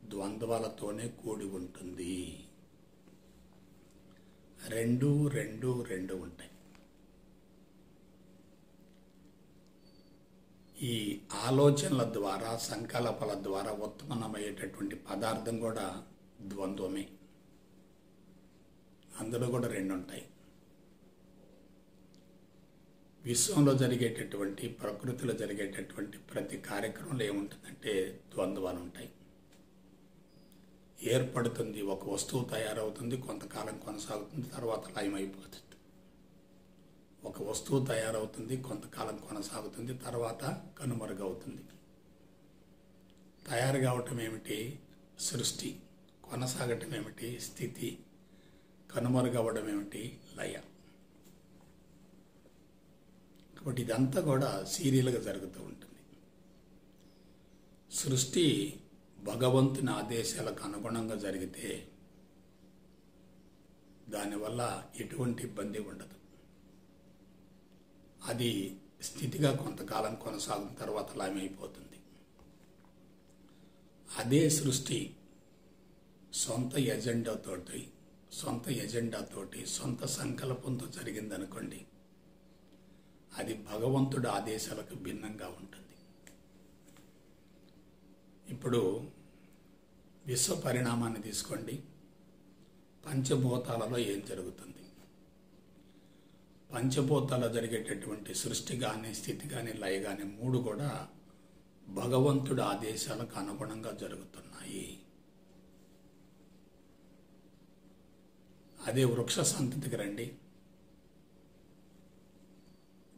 ద్వంద్వాలతోనే కూడి ఉంటుంది. రెండు రెండు రెండు ఉంటాయి. ఈ ఆలోచనల ద్వారా, సంకల్పాల ద్వారా ఉత్పన్నమయ్యేటటువంటి పదార్థం కూడా ద్వంద్వమే. అందులో కూడా రెండు ఉంటాయి. విశ్వంలో జరిగేటటువంటి, ప్రకృతిలో జరిగేటటువంటి ప్రతి కార్యక్రమంలో ఏముంటుందంటే ద్వంద్వాలు ఉంటాయి. ఏర్పడుతుంది, ఒక వస్తువు తయారవుతుంది, కొంతకాలం కొనసాగుతుంది, తర్వాత లయమైపోతుంది. ఒక వస్తువు తయారవుతుంది, కొంతకాలం కొనసాగుతుంది, తర్వాత కనుమరుగవుతుంది. తయారు కావటం ఏమిటి? సృష్టి. కొనసాగటం ఏమిటి? స్థితి. కనుమరుగవడం ఏమిటి? లయ. కాబట్టి ఇదంతా కూడా సీరియల్గా జరుగుతూ ఉంటుంది. సృష్టి భగవంతుని ఆదేశాలకు అనుగుణంగా జరిగితే దానివల్ల ఎటువంటి ఇబ్బంది ఉండదు. అది స్థితిగా కొంతకాలం కొనసాగిన తర్వాత లయమైపోతుంది. అదే సృష్టి సొంత ఎజెండాతోటి, సొంత సంకల్పంతో జరిగిందనుకోండి, అది భగవంతుడి ఆదేశాలకు భిన్నంగా ఉంటుంది. ఇప్పుడు విశ్వ పరిణామాన్ని తీసుకోండి. పంచభూతాలలో ఏం జరుగుతుంది? పంచభూతాల్లో జరిగేటటువంటి సృష్టి కానీ, స్థితి కానీ, లయ కానీ మూడు కూడా భగవంతుడి ఆదేశాలకు అనుగుణంగా జరుగుతున్నాయి. అదే వృక్ష సంతతికి రండి.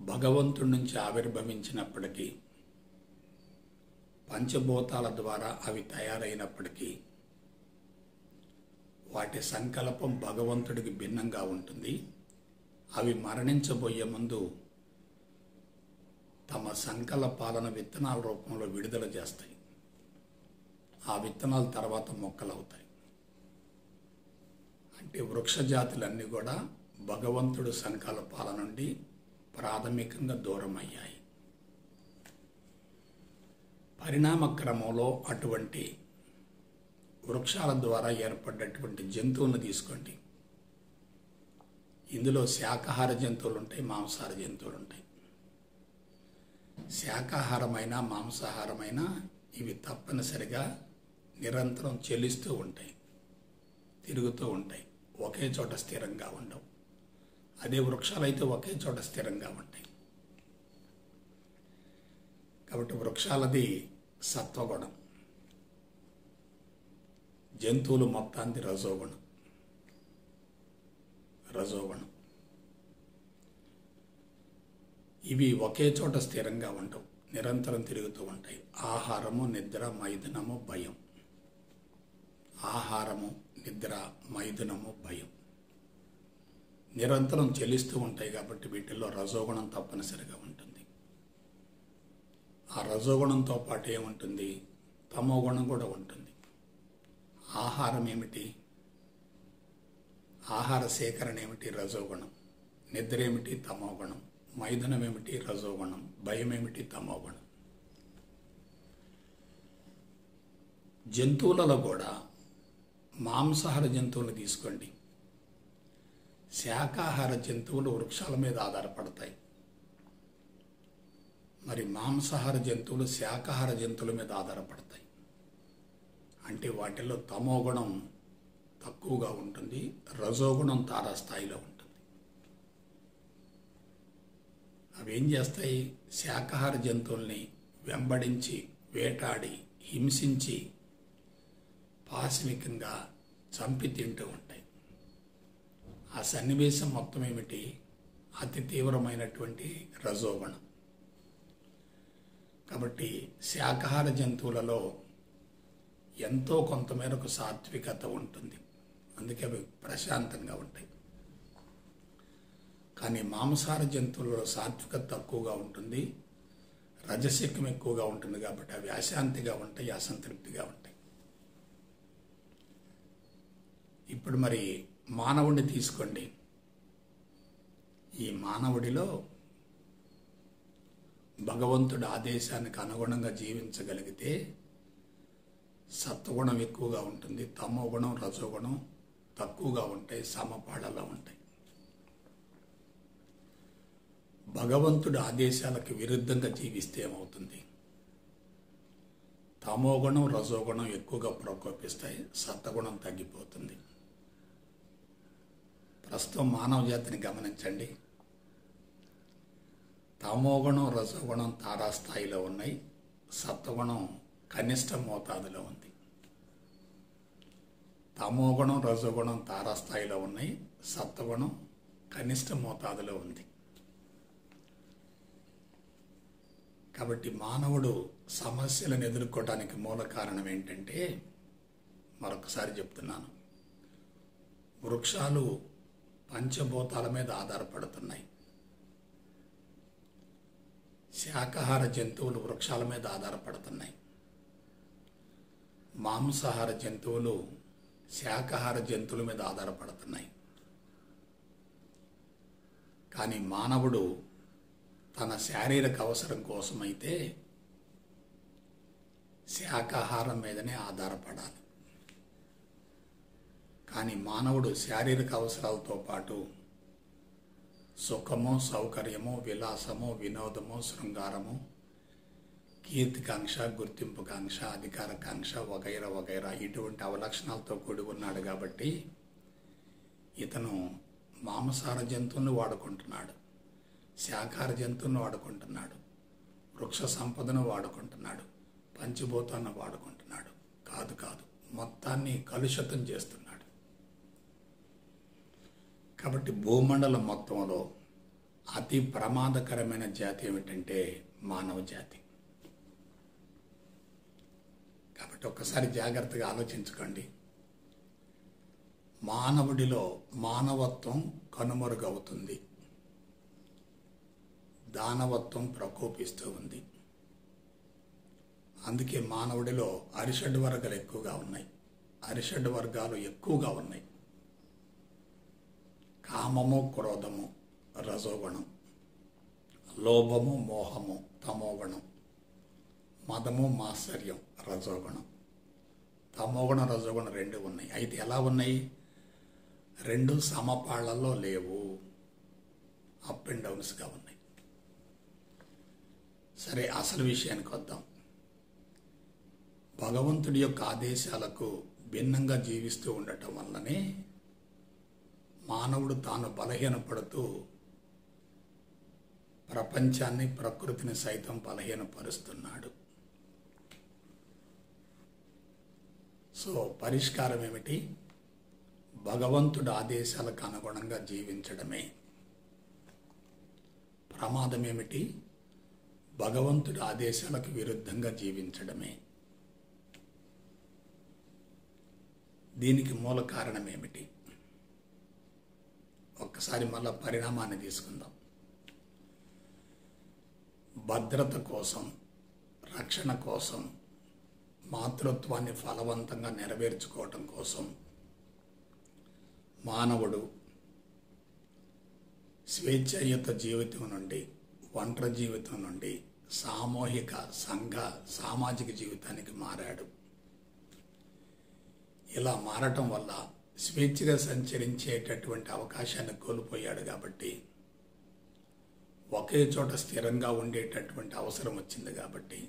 భగవంతుడి నుంచి ఆవిర్భవించినప్పటికీ, పంచభూతాల ద్వారా అవి తయారైనప్పటికీ వాటి సంకల్పం భగవంతుడికి భిన్నంగా ఉంటుంది. అవి మరణించబోయే ముందు తమ సంకల్పాలను విత్తనాల రూపంలో విడుదల చేస్తాయి. ఆ విత్తనాల తర్వాత మొక్కలవుతాయి. అంటే వృక్ష జాతులన్నీ కూడా భగవంతుడు సంకల్పాల నుండి ప్రాథమికంగా దూరం అయ్యాయి. పరిణామ క్రమంలో అటువంటి వృక్షాల ద్వారా ఏర్పడ్డటువంటి జంతువులను తీసుకోండి. ఇందులో శాకాహార జంతువులు ఉంటాయి, మాంసాహార జంతువులు ఉంటాయి. శాకాహారమైన, మాంసాహారమైన ఇవి తప్పనిసరిగా నిరంతరం చెల్లిస్తూ ఉంటాయి, తిరుగుతూ ఉంటాయి, ఒకే చోట స్థిరంగా ఉండవు. అదే వృక్షాలైతే ఒకే చోట స్థిరంగా ఉంటాయి. కాబట్టి వృక్షాలది సత్వగుణం, జంతువులు మొత్తానికి రజోగుణం. ఇవి ఒకే చోట స్థిరంగా ఉండవు, నిరంతరం తిరుగుతూ ఉంటాయి. ఆహారము, నిద్ర, మైథునము, భయం. ఆహారము, నిద్ర, మైథునము, భయం నిరంతరం చెల్లిస్తూ ఉంటాయి. కాబట్టి వీటిల్లో రజోగుణం తప్పనిసరిగా ఉంటుంది. ఆ రజోగుణంతో పాటు ఏముంటుంది? తమో గుణం కూడా ఉంటుంది. ఆహారం ఏమిటి? ఆహార సేకరణ ఏమిటి? రజోగుణం. నిద్ర ఏమిటి? తమోగుణం. మైథునం ఏమిటి? రజోగుణం. భయం ఏమిటి? తమోగుణం. జంతువులలో కూడా మాంసాహార జంతువులు తీసుకోండి. శాకాహార జంతువులు వృక్షాల మీద ఆధారపడతాయి. మరి మాంసాహార జంతువులు శాకాహార జంతువుల మీద ఆధారపడతాయి. అంటే వాటిల్లో తమోగుణం తక్కువగా ఉంటుంది, రజోగుణం తారాస్థాయిలో ఉంటుంది. అవి ఏం చేస్తాయి? శాకాహార జంతువుల్ని వెంబడించి, వేటాడి, హింసించి, పాశవికంగా చంపి తింటూ ఉంటాయి. ఆ సన్నివేశం మొత్తం ఏమిటి? అతి తీవ్రమైనటువంటి రజోగుణం. కాబట్టి శాకాహార జంతువులలో ఎంతో కొంతమేరకు సాత్వికత ఉంటుంది, అందుకే అవి ప్రశాంతంగా ఉంటాయి. కానీ మాంసాహార జంతువులలో సాత్వికత తక్కువగా ఉంటుంది, రజసికం ఎక్కువగా ఉంటుంది. కాబట్టి అవి అశాంతిగా ఉంటాయి, అసంతృప్తిగా ఉంటాయి. ఇప్పుడు మరి మానవుడిని తీసుకోండి. ఈ మానవుడిలో భగవంతుడి ఆదేశానికి అనుగుణంగా జీవించగలిగితే సత్వగుణం ఎక్కువగా ఉంటుంది, తమో గుణం, రజోగుణం తక్కువగా ఉంటాయి, సమపాళలో ఉంటాయి. భగవంతుడి ఆదేశాలకు విరుద్ధంగా జీవిస్తే ఏమవుతుంది? తమోగుణం, రజోగుణం ఎక్కువగా ప్రకోపిస్తాయి, సత్వగుణం తగ్గిపోతుంది. ప్రస్తుతం మానవ జాతిని గమనించండి. తమోగుణం, రజోగుణం తారాస్థాయిలో ఉన్నాయి, సత్వగుణం కనిష్ట మోతాదులో ఉంది. తమోగుణం, రజోగుణం తారాస్థాయిలో ఉన్నాయి, సత్వగుణం కనిష్ట మోతాదులో ఉంది. కాబట్టి మానవుడు సమస్యలను ఎదుర్కోవడానికి మూల కారణం ఏంటంటే, మరొకసారి చెప్తున్నాను, వృక్షాలు పంచభూతాల మీద ఆధారపడుతున్నాయి. శాకాహార జంతువులు వృక్షాల మీద ఆధారపడుతున్నాయి. మాంసాహార జంతువులు శాకాహార జంతువుల మీద ఆధారపడుతున్నాయి. కానీ మానవుడు తన శారీరక అవసరం కోసమైతే శాకాహారం మీదనే ఆధారపడాలి. కానీ మానవుడు శారీరక అవసరాలతో పాటు సుఖము, సౌకర్యము, విలాసము, వినోదము, శృంగారము, కీర్తికాంక్ష, గుర్తింపుకాంక్ష, అధికారకాంక్ష వగైరా వగైరా ఇటువంటి అవలక్షణాలతో కూడి ఉన్నాడు. కాబట్టి ఇతను మాంసాహార జంతువులను వాడుకుంటున్నాడు, శాకాహార జంతువులను వాడుకుంటున్నాడు, వృక్ష సంపదను వాడుకుంటున్నాడు, పంచభూతాన్ని వాడుకుంటున్నాడు. కాదు, మొత్తాన్ని కలుషితం చేస్తున్నాడు. కాబట్టి భూమండలం మొత్తంలో అతి ప్రమాదకరమైన జాతి ఏమిటంటే మానవ జాతి. కాబట్టి ఒక్కసారి జాగ్రత్తగా ఆలోచించుకోండి. మానవుడిలో మానవత్వం కనుమరుగవుతుంది, దానవత్వం ప్రకోపిస్తూ ఉంది. అందుకే మానవుడిలో అరిషడ్ వర్గాలు ఎక్కువగా ఉన్నాయి, అరిషడ్ వర్గాలు ఎక్కువగా ఉన్నాయి. కామము, క్రోధము రజోగుణం, లోభము, మోహము తమోగుణం, మదము, మాత్సర్యం రజోగుణం. తమోగుణం, రజోగుణం రెండు ఉన్నాయి. అయితే ఎలా ఉన్నాయి? రెండు సమపాళ్లలో లేవు, అప్ అండ్ డౌన్స్గా ఉన్నాయి. సరే, అసలు విషయానికి వద్దాం. భగవంతుడి యొక్క ఆదేశాలకు భిన్నంగా జీవిస్తూ ఉండటం వల్లనే మానవుడు తాను బలహీనపడుతూ ప్రపంచాన్ని, ప్రకృతిని సైతం బలహీనపరుస్తున్నాడు. సో పరిష్కారం ఏమిటి? భగవంతుడి ఆదేశాలకు అనుగుణంగా జీవించడమే. ప్రమాదం ఏమిటి? భగవంతుడి ఆదేశాలకు విరుద్ధంగా జీవించడమే. దీనికి మూల కారణం ఏమిటి? ఒక్కసారి మళ్ళా పరిణామాన్ని తీసుకుందాం. భద్రత కోసం, రక్షణ కోసం, మాతృత్వాన్ని ఫలవంతంగా నెరవేర్చుకోవటం కోసం మానవుడు స్వేచ్ఛాయుత జీవితం నుండి, ఒంటరి జీవితం నుండి సామూహిక సామాజిక జీవితానికి మారాడు. ఇలా మారటం వల్ల స్వేచ్ఛగా సంచరించేటటువంటి అవకాశాన్ని కోల్పోయాడు. కాబట్టి ఒకే చోట స్థిరంగా ఉండేటటువంటి అవసరం వచ్చింది. కాబట్టి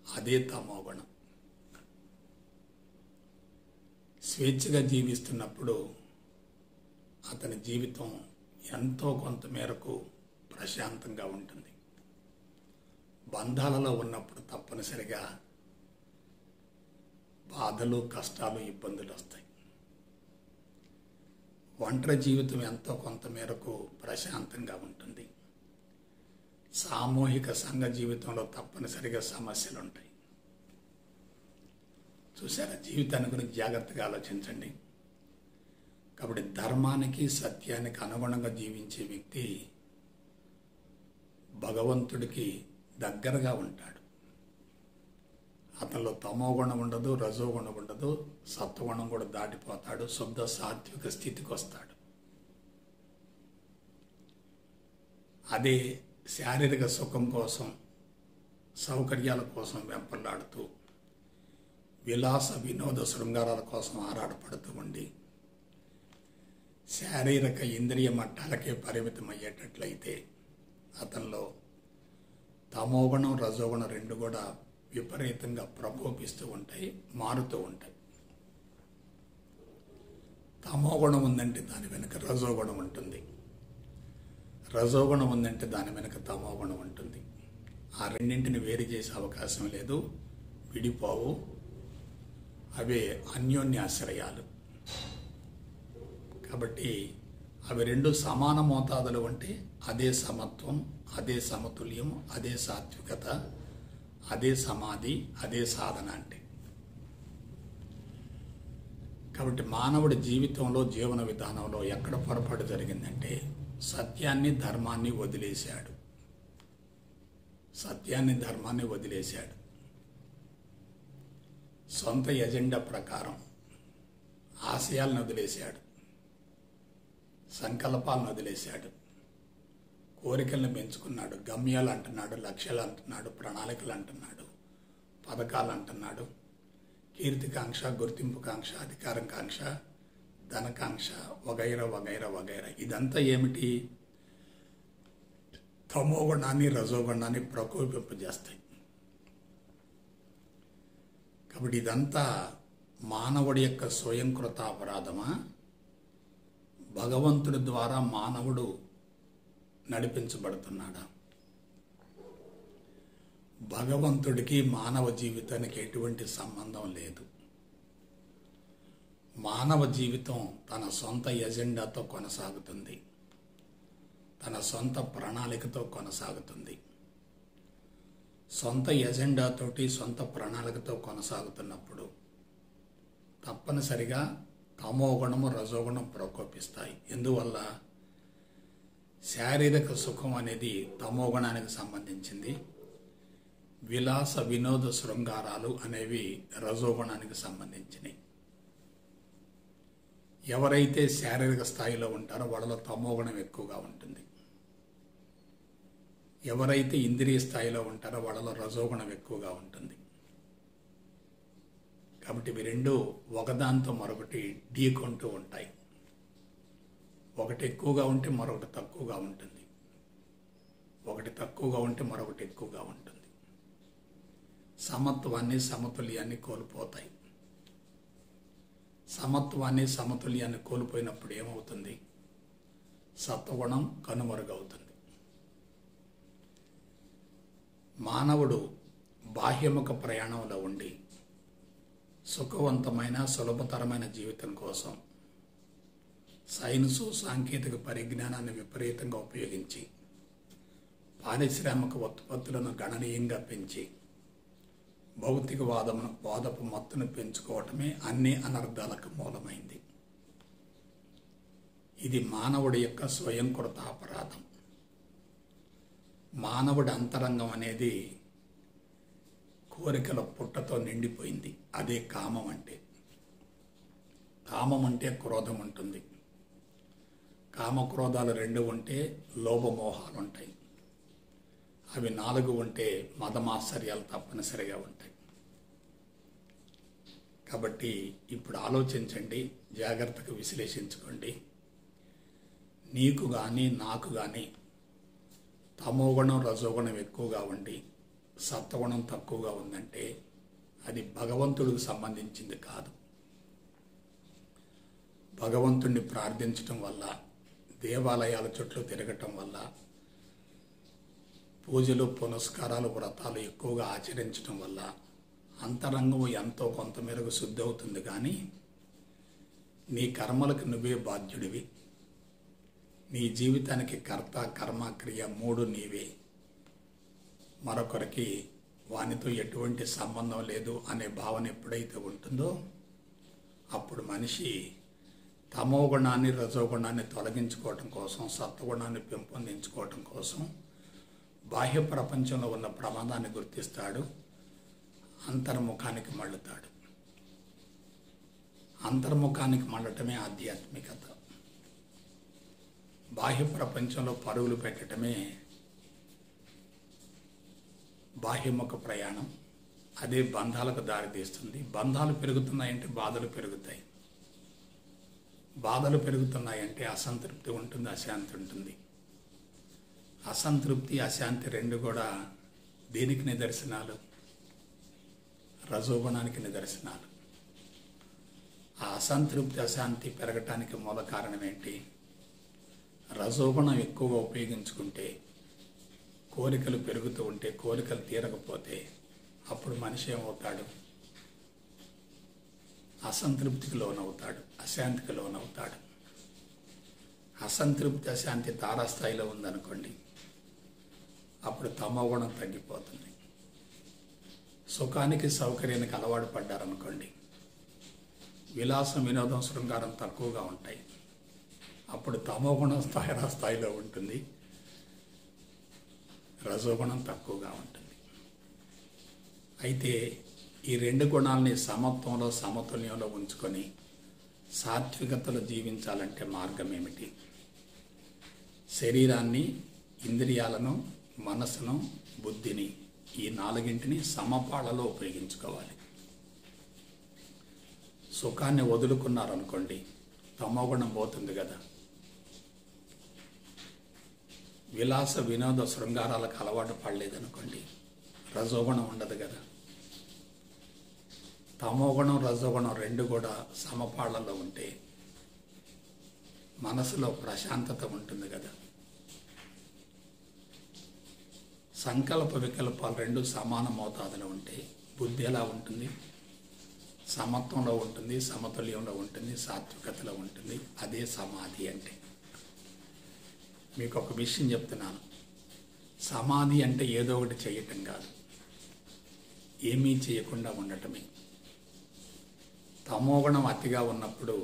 అదే తమోగుణం. స్వేచ్ఛగా జీవిస్తున్నప్పుడు అతని జీవితం ఎంతో కొంత మేరకు ప్రశాంతంగా ఉంటుంది. బంధాలలో ఉన్నప్పుడు తప్పనిసరిగా బాధలు, కష్టాలు, ఇబ్బందులు వస్తాయి. ఒంటరి జీవితం ఎంతో కొంత మేరకు ప్రశాంతంగా ఉంటుంది. సామూహిక సంఘ జీవితంలో తప్పనిసరిగా సమస్యలు ఉంటాయి. చూసారా, జీవితాన్ని గురించి జాగ్రత్తగా ఆలోచించండి. కాబట్టి ధర్మానికి, సత్యానికి అనుగుణంగా జీవించే వ్యక్తి భగవంతుడికి దగ్గరగా ఉంటాడు. అతనిలో తమోగుణం ఉండదు, రజోగుణం ఉండదు, సత్వగుణం కూడా దాటిపోతాడు. శుద్ధ సాత్విక స్థితికి వస్తాడు. అదే శారీరక సుఖం కోసం, సౌకర్యాల కోసం వెంపర్లాడుతూ, విలాస వినోద శృంగారాల కోసం ఆరాటపడుతూ ఉండి శారీరక ఇంద్రియ మట్టాలకే పరిమితమయ్యేటట్లయితే అతనిలో తమోగుణం, రజోగుణం రెండు కూడా విపరీతంగా ప్రకోపిస్తూ ఉంటాయి, మారుతూ ఉంటాయి. తమోగుణం ఉందంటే దాని వెనుక రజోగుణం ఉంటుంది, రజోగుణం ఉందంటే దాని వెనుక తమోగుణం ఉంటుంది. ఆ రెండింటిని వేరు చేసే అవకాశం లేదు, విడిపోవు. అవే అన్యోన్యాశ్రయాలు. కాబట్టి అవి రెండు సమాన మోతాదులు ఉంటే అదే సమత్వం, అదే సమతుల్యం, అదే సాత్వికత, అదే సమాధి, అదే సాధన అంటే. కాబట్టి మానవుడి జీవితంలో, జీవన విధానంలో ఎక్కడ పొరపాటు జరిగిందంటే సత్యాన్ని, ధర్మాన్ని వదిలేశాడు. సత్యాన్ని, ధర్మాన్ని వదిలేశాడు. సొంత ఎజెండా ప్రకారం ఆశయాలను వదిలేశాడు, సంకల్పాలను వదిలేశాడు, కోరికలను పెంచుకున్నాడు. గమ్యాలు అంటున్నాడు, లక్ష్యాలు అంటున్నాడు, ప్రణాళికలు అంటున్నాడు, పథకాలు అంటున్నాడు. కీర్తికాంక్ష, గుర్తింపుకాంక్ష, అధికారం కాంక్ష, ధనకాంక్ష, వగైరా వగైరా వగైరా. ఇదంతా ఏమిటి? తమోగుణాన్ని, రజోగుణాన్ని ప్రకోపింపజేస్తాయి. కాబట్టి ఇదంతా మానవుడి యొక్క స్వయంకృత అపరాధమా? భగవంతుడి ద్వారా మానవుడు నడిపించబడుతున్నాడా? భగవంతుడికి మానవ జీవితానికి ఎటువంటి సంబంధం లేదు. మానవ జీవితం తన సొంత ఎజెండాతో కొనసాగుతుంది, తన సొంత ప్రణాళికతో కొనసాగుతుంది. సొంత ఎజెండాతోటి, సొంత ప్రణాళికతో కొనసాగుతున్నప్పుడు తప్పనిసరిగా తమోగుణము, రజోగుణం ప్రకోపిస్తాయి. ఎందువల్ల? శారీరక సుఖం అనేది తమోగుణానికి సంబంధించింది, విలాస వినోద శృంగారాలు అనేవి రజోగుణానికి సంబంధించినవి. ఎవరైతే శారీరక స్థాయిలో ఉంటారో వాళ్ళలో తమోగుణం ఎక్కువగా ఉంటుంది. ఎవరైతే ఇంద్రియ స్థాయిలో ఉంటారో వాళ్ళలో రజోగుణం ఎక్కువగా ఉంటుంది. కాబట్టి ఇవి రెండు ఒకదాంతో మరొకటి ఢీకొంటూ ఉంటాయి. ఒకటి ఎక్కువగా ఉంటే మరొకటి తక్కువగా ఉంటుంది, ఒకటి తక్కువగా ఉంటే మరొకటి ఎక్కువగా ఉంటుంది. సమత్వాన్ని, సమతుల్యాన్ని కోల్పోతాయి. సమత్వాన్ని, సమతుల్యాన్ని కోల్పోయినప్పుడు ఏమవుతుంది? సత్వగుణం కనుమరుగవుతుంది. మానవుడు బాహ్యముఖ ప్రయాణంలో ఉండి సుఖవంతమైన, సులభతరమైన జీవితం కోసం సైన్సు, సాంకేతిక పరిజ్ఞానాన్ని విపరీతంగా ఉపయోగించి పారిశ్రామిక ఉత్పత్తులను గణనీయంగా పెంచి వాదపు మత్తును పెంచుకోవటమే అన్ని అనర్థాలకు మూలమైంది. ఇది మానవుడి యొక్క స్వయంకృత అపరాధం. మానవుడి అంతరంగం అనేది కోరికల పుట్టతో నిండిపోయింది. అదే కామం అంటే. కామం అంటే క్రోధం ఉంటుంది. కామక్రోధాలు 2 ఉంటే లోభమోహాలు ఉంటాయి. అవి 4 ఉంటే మదమాశ్చర్యాలు తప్పనిసరిగా ఉంటాయి. కాబట్టి ఇప్పుడు ఆలోచించండి, జాగ్రత్తగా విశ్లేషించుకోండి. నీకు కానీ నాకు కానీ తమోగుణం రజోగుణం ఎక్కువగా ఉండి సత్వగుణం తక్కువగా ఉందంటే అది భగవంతుడికి సంబంధించింది కాదు. భగవంతుణ్ణి ప్రార్థించటం వల్ల, దేవాలయాల చుట్టూ తిరగటం వల్ల, పూజలు పునస్కారాలు వ్రతాలు ఎక్కువగా ఆచరించటం వల్ల అంతరంగం ఎంతో కొంత మేరకు శుద్ధి అవుతుంది. కానీ నీ కర్మలకు నువ్వే బాధ్యుడివి. నీ జీవితానికి కర్త కర్మ క్రియ 3 నీవే. మరొకరికి వానితో ఎటువంటి సంబంధం లేదు అనే భావన ఎప్పుడైతే ఉంటుందో అప్పుడు మనిషి తమోగుణాన్ని రజోగుణాన్ని తొలగించుకోవటం కోసం, సత్వగుణాన్ని పెంపొందించుకోవటం కోసం బాహ్య ప్రపంచంలో ఉన్న ప్రమాదాన్ని గుర్తిస్తాడు, అంతర్ముఖానికి మళ్ళుతాడు. అంతర్ముఖానికి మళ్ళటమే ఆధ్యాత్మికత. బాహ్య ప్రపంచంలో పరుగులు పెట్టడమే బాహ్యముఖ ప్రయాణం. అదే బంధాలకు దారితీస్తుంది. బంధాలు పెరుగుతున్నాయంటే బాధలు పెరుగుతాయి. బాధలు పెరుగుతున్నాయంటే అసంతృప్తి ఉంటుంది, అశాంతి ఉంటుంది. అసంతృప్తి అశాంతి 2 కూడా దేనికి నిదర్శనాలు? రజోగుణానికి నిదర్శనాలు. ఆ అసంతృప్తి అశాంతి పెరగటానికి మూల కారణం ఏంటి? రజోగుణం ఎక్కువగా ఉపయోగించుకుంటే, కోరికలు పెరుగుతూ ఉంటే, కోరికలు తీరకపోతే అప్పుడు మనిషి ఏమవుతాడు? అసంతృప్తికి లోనవుతాడు, అశాంతికి లోనవుతాడు. అసంతృప్తి అశాంతి తారాస్థాయిలో ఉందనుకోండి, అప్పుడు తమోగుణం తగ్గిపోతుంది. సుఖానికి సౌకర్యానికి అలవాటు పడ్డారనుకోండి, విలాసం వినోదం శృంగారం తక్కువగా ఉంటాయి. అప్పుడు తమోగుణం స్థాయిలో ఉంటుంది, రజోగుణం తక్కువగా ఉంటుంది. అయితే ఈ 2 గుణాలని సమత్వంలో సమతుల్యంలో ఉంచుకొని సాత్వికతలో జీవించాలంటే మార్గం ఏమిటి? శరీరాన్ని, ఇంద్రియాలను, మనసును, బుద్ధిని, ఈ 4ంటిని సమపాళలో ఉపయోగించుకోవాలి. సుఖాన్ని వదులుకున్నారనుకోండి, తమోగుణం పోతుంది కదా. విలాస వినోద శృంగారాలకు అలవాటు పడలేదనుకోండి, రజోగుణం ఉండదు కదా. తమోగుణం రజోగుణం 2 కూడా సమపాళ్లలో ఉంటే మనసులో ప్రశాంతత ఉంటుంది కదా. సంకల్ప వికల్పాలు 2 సమాన మోతాదులో ఉంటే బుద్ధి ఎలా ఉంటుంది? సమత్వంలో ఉంటుంది, సమతుల్యంలో ఉంటుంది, సాత్వికతలో ఉంటుంది. అదే సమాధి అంటే. మీకు ఒక విషయం చెప్తున్నాను. సమాధి అంటే ఏదో ఒకటి చేయటం కాదు, ఏమీ చేయకుండా ఉండటమే. తమోగుణం అతిగా ఉన్నప్పుడు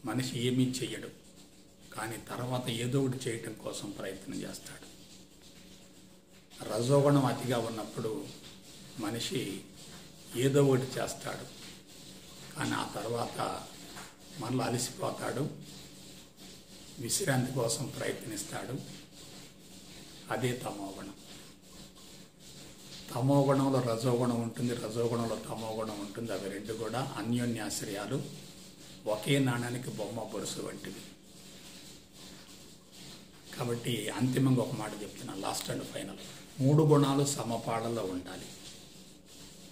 మనిషి ఏమీ చెయ్యడు, కానీ తర్వాత ఏదో ఒకటి చేయటం కోసం ప్రయత్నం చేస్తాడు. రజోగుణం అతిగా ఉన్నప్పుడు మనిషి ఏదో ఒకటి చేస్తాడు, కానీ ఆ తర్వాత మళ్ళీ అలసిపోతాడు, విశ్రాంతి కోసం ప్రయత్నిస్తాడు. అదే తమోగుణం. తమోగుణంలో రజోగుణం ఉంటుంది, రజోగుణంలో తమోగుణం ఉంటుంది. అవి 2 కూడా అన్యోన్యాశ్రయాలు, ఒకే నాణానికి బొమ్మ బొరుసు వంటివి. కాబట్టి అంతిమంగా ఒక మాట చెప్తున్నాను, లాస్ట్ అండ్ ఫైనల్. 3 గుణాలు సమపాళలో ఉండాలి.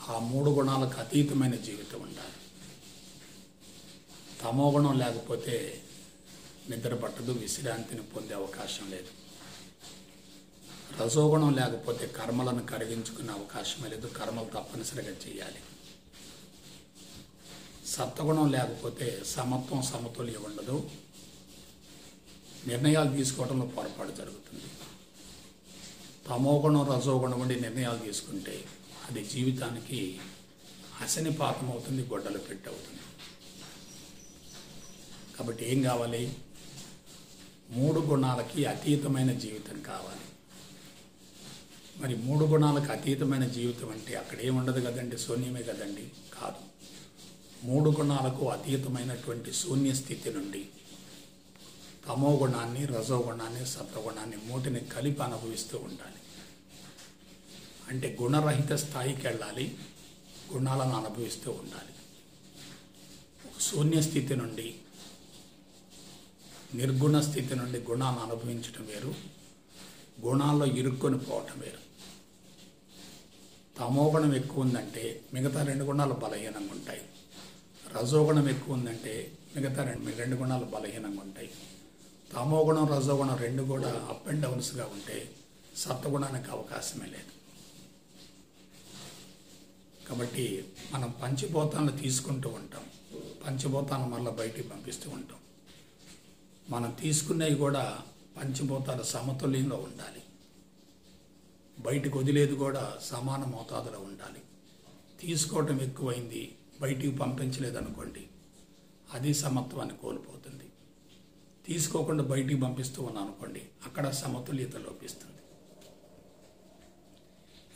ఆ 3 గుణాలకు అతీతమైన జీవితం ఉండాలి. తమోగుణం లేకపోతే నిద్ర పట్టదు, విశ్రాంతిని పొందే అవకాశం లేదు. రజోగుణం లేకపోతే కర్మలను కరిగించుకునే అవకాశమే లేదు, కర్మలు తప్పనిసరిగా చేయాలి. సత్వగుణం లేకపోతే సమత్వం సమతుల్యం ఉండదు, నిర్ణయాలు తీసుకోవడంలో పొరపాటు జరుగుతుంది. తమోగుణం రజోగుణం ఉండి నిర్ణయాలు తీసుకుంటే అది జీవితానికి అశనిపాతం అవుతుంది, గొడ్డలు పెట్టి అవుతుంది. కాబట్టి ఏం కావాలి? 3 గుణాలకి అతీతమైన జీవితం కావాలి. మరి 3 గుణాలకు అతీతమైన జీవితం అంటే అక్కడ ఏముండదు కదండి, శూన్యమే కదండి. కాదు, 3 గుణాలకు అతీతమైనటువంటి శూన్య స్థితి నుండి తమో గుణాన్ని, రజోగుణాన్ని, సత్వగుణాన్ని మూటిని కలిపి అనుభవిస్తూ ఉండాలి. అంటే గుణరహిత స్థాయికి వెళ్ళాలి, గుణాలను అనుభవిస్తూ ఉండాలి. శూన్య స్థితి నుండి, నిర్గుణ స్థితి నుండి గుణాలను అనుభవించడం వేరు, గుణాల్లో ఇరుక్కొని పోవటం వేరు. తమోగుణం ఎక్కువ ఉందంటే మిగతా 2 గుణాలు బలహీనంగా ఉంటాయి. రజోగుణం ఎక్కువ ఉందంటే మిగతా 2 గుణాలు బలహీనంగా ఉంటాయి. తమోగుణం, రజోగుణం 2 కూడా అప్ అండ్ డౌన్స్గా ఉంటే సత్వగుణానికి అవకాశమే లేదు. కాబట్టి మనం పంచభూతాలను తీసుకుంటూ ఉంటాం, పంచభూతాలను మళ్ళీ బయటికి పంపిస్తూ ఉంటాం. మనం తీసుకునేవి కూడా పంచభూతాల సమతుల్యంలో ఉండాలి. బయటికి వదిలేది కూడా సమాన మోతాదులో ఉండాలి. తీసుకోవటం ఎక్కువైంది, బయటికి పంపించలేదనుకోండి, అది సమత్వాన్ని కోల్పోతుంది. తీసుకోకుండా బయటికి పంపిస్తూ ఉన్నాం అనుకోండి, అక్కడ సమతుల్యత లోపిస్తుంది.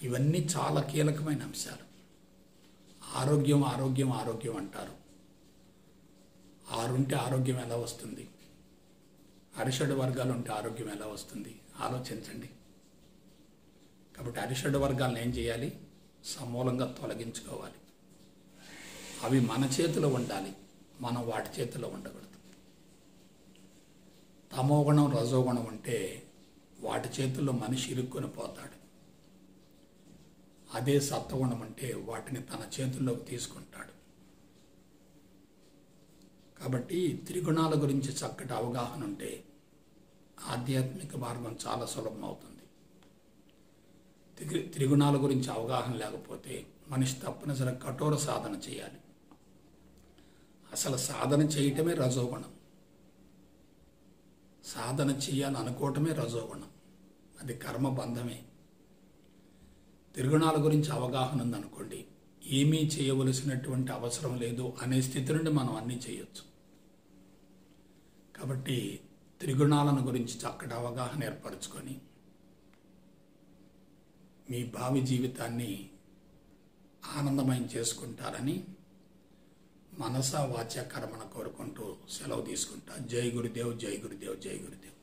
ఇవన్నీ చాలా కీలకమైన అంశాలు. ఆరోగ్యం ఆరోగ్యం ఆరోగ్యం అంటారు. 6 ఉంటే ఆరోగ్యం ఎలా వస్తుంది? అరిషడ్ వర్గాలు ఉంటే ఆరోగ్యం ఎలా వస్తుంది? ఆలోచించండి. కాబట్టి అరిషడ్ వర్గాలను ఏం చేయాలి? సమూలంగా తొలగించుకోవాలి. అవి మన చేతిలో ఉండాలి, మనం వాటి చేతిలో ఉండకూడదు. తమోగుణం, రజోగుణం ఉంటే వాటి చేతుల్లో మనిషి ఇరుక్కొని పోతాడు. అదే సత్వగుణం అంటే వాటిని తన చేతుల్లోకి తీసుకుంటాడు. కాబట్టి త్రిగుణాల గురించి చక్కటి అవగాహన ఉంటే ఆధ్యాత్మిక మార్గం చాలా సులభం అవుతుంది. త్రిగుణాల గురించి అవగాహన లేకపోతే మనిషి తప్పనిసరిగా కఠోర సాధన చేయాలి. అసలు సాధన చేయటమే రజోగుణం. సాధన చేయాలని అనుకోవటమే రజోగుణం. అది కర్మబంధమే. త్రిగుణాల గురించి అవగాహన ఉందనుకోండి, ఏమీ చేయవలసినటువంటి అవసరం లేదు అనే స్థితి నుండి మనం అన్నీ చేయొచ్చు. కాబట్టి త్రిగుణాలను గురించి చక్కటి అవగాహన ఏర్పరచుకొని మీ భావి జీవితాన్ని ఆనందమయం చేసుకుంటారని మనసా వాచ కర్మణ కోరుకుంటూ సెలవు తీసుకుంటా. జై గురుదేవ్, జై గురుదేవ్, జై గురుదేవ్.